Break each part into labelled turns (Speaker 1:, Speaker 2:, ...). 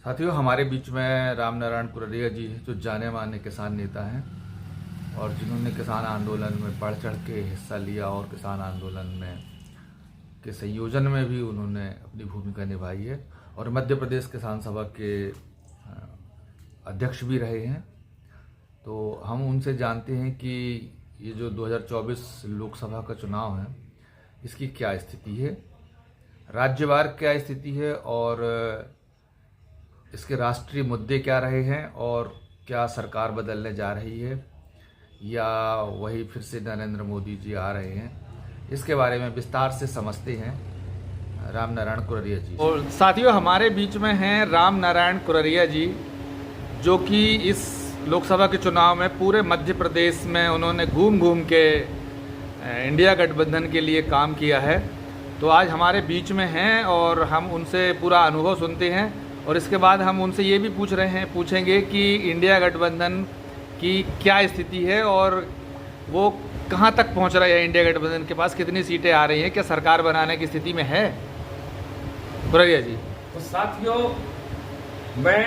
Speaker 1: साथियों, हमारे बीच में रामनारायण कुररिया जी जो जाने माने किसान नेता हैं और जिन्होंने किसान आंदोलन में बढ़ चढ़ के हिस्सा लिया और किसान आंदोलन में के संयोजन में भी उन्होंने अपनी भूमिका निभाई है और मध्य प्रदेश किसान सभा के अध्यक्ष भी रहे हैं। तो हम उनसे जानते हैं कि ये जो 2024 लोकसभा का चुनाव है इसकी क्या स्थिति है, राज्यवार क्या स्थिति है और इसके राष्ट्रीय मुद्दे क्या रहे हैं और क्या सरकार बदलने जा रही है या वही फिर से नरेंद्र मोदी जी आ रहे हैं, इसके बारे में विस्तार से समझते हैं रामनारायण कुररिया जी। और साथियों, हमारे बीच में हैं रामनारायण कुररिया जी जो कि इस लोकसभा के चुनाव में पूरे मध्य प्रदेश में उन्होंने घूम घूम के इंडिया गठबंधन के लिए काम किया है। तो आज हमारे बीच में हैं और हम उनसे पूरा अनुभव सुनते हैं और इसके बाद हम उनसे ये भी पूछेंगे कि इंडिया गठबंधन की क्या स्थिति है और वो कहाँ तक पहुँच रहा है। इंडिया गठबंधन के पास कितनी सीटें आ रही हैं, क्या सरकार बनाने की स्थिति में है? कुररिया जी।
Speaker 2: तो साथियों, मैं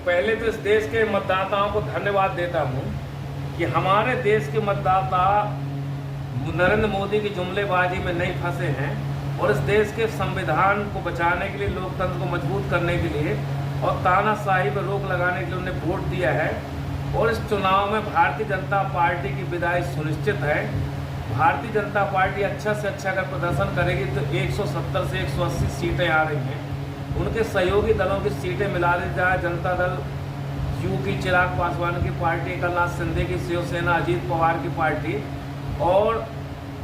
Speaker 2: पहले तो इस देश के मतदाताओं को धन्यवाद देता हूँ कि हमारे देश के मतदाता नरेंद्र मोदी की जुमलेबाजी में नहीं फंसे हैं और इस देश के संविधान को बचाने के लिए, लोकतंत्र को मजबूत करने के लिए और तानाशाही पर रोक लगाने के लिए उन्हें वोट दिया है। और इस चुनाव में भारतीय जनता पार्टी की विदाई सुनिश्चित है। भारतीय जनता पार्टी अच्छा से अच्छा अगर प्रदर्शन करेगी तो 170 से 180 सीटें आ रही हैं। उनके सहयोगी दलों की सीटें मिला दी जाए, जनता दल यूपी चिराग पासवान की पार्टी, एकनाथ शिंदे की शिवसेना, अजीत पवार की पार्टी और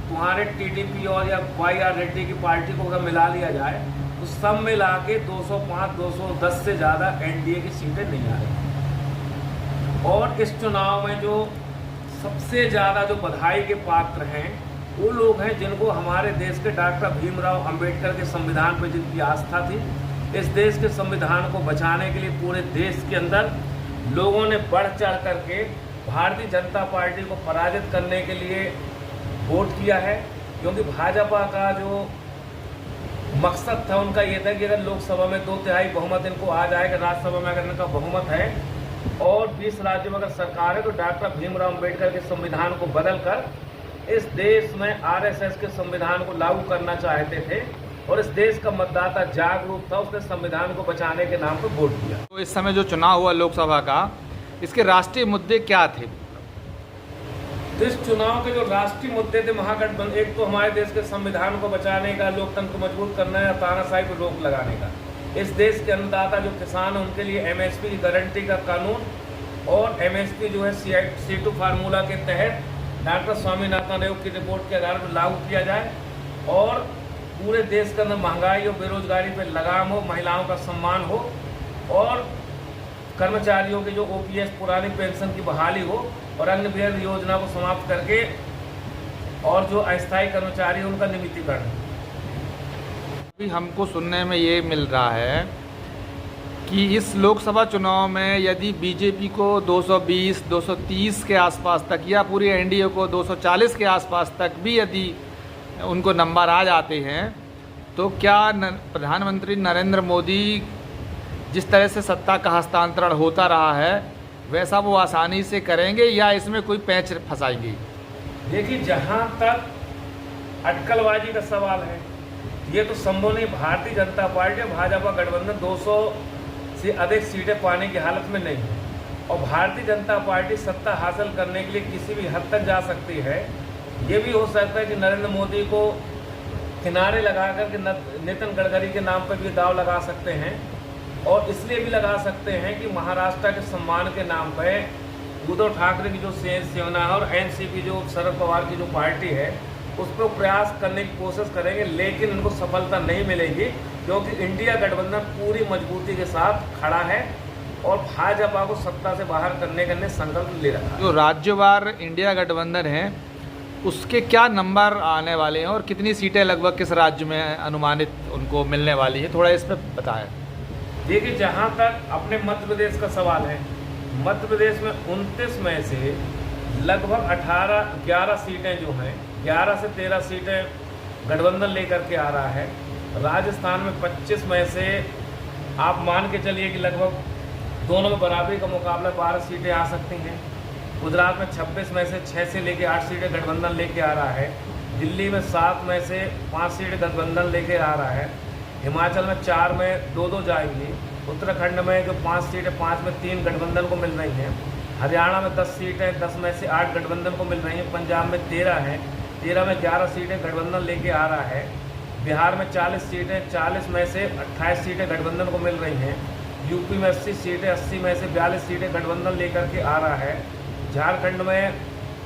Speaker 2: तुम्हारे टीडीपी और या YR रेड्डी की पार्टी को अगर मिला लिया जाए तो सब मिला के 205-210 से ज़्यादा एनडीए की सीटें नहीं आ रही। और इस चुनाव में जो सबसे ज़्यादा जो बधाई के पात्र हैं वो लोग हैं जिनको हमारे देश के डॉक्टर भीमराव अंबेडकर के संविधान पर जिनकी आस्था थी। इस देश के संविधान को बचाने के लिए पूरे देश के अंदर लोगों ने बढ़ चढ़ करके भारतीय जनता पार्टी को पराजित करने के लिए वोट किया है, क्योंकि भाजपा का जो मकसद था उनका ये था कि अगर लोकसभा में 2/3 बहुमत इनको आ जाएगा, राज्यसभा में अगर इनका बहुमत है और 20 राज्यों में अगर सरकार है तो डॉक्टर भीमराव अंबेडकर के संविधान को बदलकर इस देश में RSS के संविधान को लागू करना चाहते थे और इस देश का मतदाता जागरूक था, उसने संविधान को बचाने के नाम पर वोट दिया।
Speaker 1: तो इस समय जो चुनाव हुआ लोकसभा का, इसके राष्ट्रीय मुद्दे क्या थे?
Speaker 2: तो इस चुनाव के जो राष्ट्रीय मुद्दे थे महागठबंधन, एक तो हमारे देश के संविधान को बचाने का, लोकतंत्र को मजबूत करना है, तानाशाही पर रोक लगाने का। इस देश के अन्नदाता जो किसान हैं उनके लिए MSP की गारंटी का कानून और MSP जो है C2 फार्मूला के तहत डॉक्टर स्वामीनाथन आयोग की रिपोर्ट के आधार पर लागू किया जाए और पूरे देश के अंदर महंगाई और बेरोजगारी पर लगाम हो, महिलाओं का सम्मान हो और कर्मचारियों की जो OPS पुरानी पेंशन की बहाली हो और अन्य वृहद योजना को समाप्त करके और जो अस्थायी कर्मचारी उनका नियमितीकरण।
Speaker 1: अभी हमको सुनने में ये मिल रहा है कि इस लोकसभा चुनाव में यदि बीजेपी को 220-230 के आसपास तक या पूरी एनडीए को 240 के आसपास तक भी यदि उनको नंबर आ जाते हैं तो क्या प्रधानमंत्री नरेंद्र मोदी जिस तरह से सत्ता का हस्तांतरण होता रहा है वैसा वो आसानी से करेंगे या इसमें कोई पैंच फंसाएंगे?
Speaker 2: देखिए, जहाँ तक अटकलबाजी का सवाल है ये तो संभव नहीं। भारतीय जनता पार्टी और भाजपा गठबंधन 200 से अधिक सीटें पाने की हालत में नहीं है और भारतीय जनता पार्टी सत्ता हासिल करने के लिए किसी भी हद तक जा सकती है। ये भी हो सकता है कि नरेंद्र मोदी को किनारे लगा कर के नितिन गडकरी के नाम पर भी दाव लगा सकते हैं और इसलिए भी लगा सकते हैं कि महाराष्ट्र के सम्मान के नाम पर उद्धव ठाकरे की जो शिवसेना है और NCP जो शरद पवार की जो पार्टी है उस पर प्रयास करने की कोशिश करेंगे, लेकिन उनको सफलता नहीं मिलेगी क्योंकि इंडिया गठबंधन पूरी मजबूती के साथ खड़ा है और भाजपा को सत्ता से बाहर करने का संकल्प ले रखा है।
Speaker 1: जो राज्यवार इंडिया गठबंधन है उसके क्या नंबर आने वाले हैं और कितनी सीटें लगभग किस राज्य में अनुमानित उनको मिलने वाली है, थोड़ा इस पर बताएं।
Speaker 2: देखिए, जहाँ तक अपने मध्य प्रदेश का सवाल है, मध्य प्रदेश में 29 में से लगभग 11 सीटें जो हैं, 11 से 13 सीटें गठबंधन लेकर के आ रहा है। राजस्थान में 25 में से आप मान के चलिए कि लगभग दोनों में बराबरी का मुकाबला 12 सीटें आ सकती हैं। गुजरात में 26 में से 6 से लेके 8 सीटें गठबंधन लेके आ रहा है। दिल्ली में 7 में से 5 सीटें गठबंधन लेके आ रहा है। हिमाचल में 4 में 2-2 जाएंगी। उत्तराखंड में जो 5 सीटें, 5 में 3 गठबंधन को मिल रही हैं। हरियाणा में 10 सीटें, 10 में से 8 गठबंधन को मिल रही हैं। पंजाब में 13 हैं, 13 में 11 सीटें गठबंधन लेके आ रहा है। बिहार में 40 सीटें, 40 में से 28 सीटें गठबंधन को मिल रही हैं। यूपी में 80 सीटें, 80 में से 42 सीटें गठबंधन लेकर के आ रहा है। झारखंड में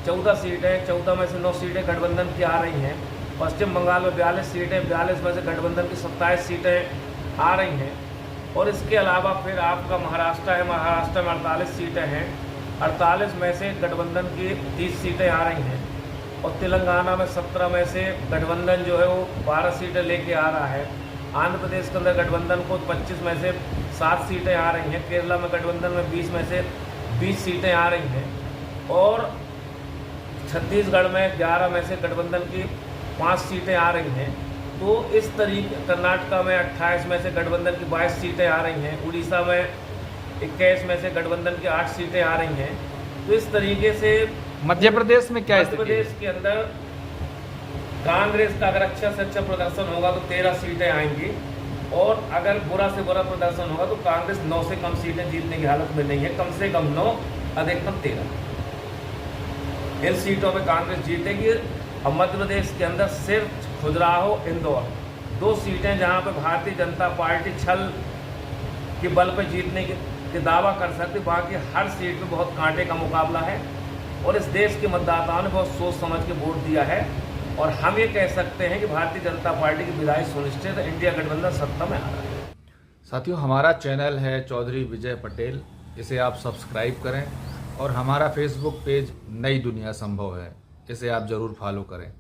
Speaker 2: 14 सीटें, 14 में से 9 सीटें गठबंधन की आ रही हैं। पश्चिम बंगाल में 42 सीटें, 42 में से गठबंधन की 27 सीटें आ रही हैं। और इसके अलावा फिर आपका महाराष्ट्र है, महाराष्ट्र में 48 सीटें हैं, 48 में से गठबंधन की 30 सीटें आ रही हैं। और तेलंगाना में 17 में से गठबंधन जो है वो 12 सीटें लेके आ रहा है। आंध्र प्रदेश के अंदर गठबंधन को 25 में से 7 सीटें आ रही हैं। केरला में गठबंधन में 20 में से 20 सीटें आ रही हैं। और छत्तीसगढ़ में 11 में से गठबंधन की 5 सीटें आ रही हैं। तो इस तरीके, कर्नाटका में 28 में से गठबंधन की 22 सीटें आ रही हैं। उड़ीसा में 21 में से गठबंधन की 8 सीटें आ रही हैं। तो इस तरीके से
Speaker 1: मध्य प्रदेश में क्या
Speaker 2: मध्य प्रदेश के अंदर कांग्रेस का अगर अच्छा से अच्छा प्रदर्शन होगा तो 13 सीटें आएंगी। और अगर बुरा से बुरा प्रदर्शन होगा तो कांग्रेस 9 से कम सीटें जीतने की हालत में नहीं है। कम से कम 9, अधिकतम 13 इन सीटों में कांग्रेस जीतेगी। और मध्य प्रदेश के अंदर सिर्फ खजुराहो, इंदौर 2 सीटें जहां पे भारतीय जनता पार्टी छल के बल पर जीतने के दावा कर सकती, बाकी हर सीट पे बहुत कांटे का मुकाबला है। और इस देश के मतदाताओं ने बहुत सोच समझ के वोट दिया है। और हम ये कह सकते हैं कि भारतीय जनता पार्टी की विदाई सुनिश्चित, इंडिया गठबंधन सत्ता में आ रहा है।
Speaker 1: साथियों, हमारा चैनल है चौधरी विजय पटेल, इसे आप सब्सक्राइब करें। और हमारा फेसबुक पेज नई दुनिया संभव है, इसे आप ज़रूर फॉलो करें।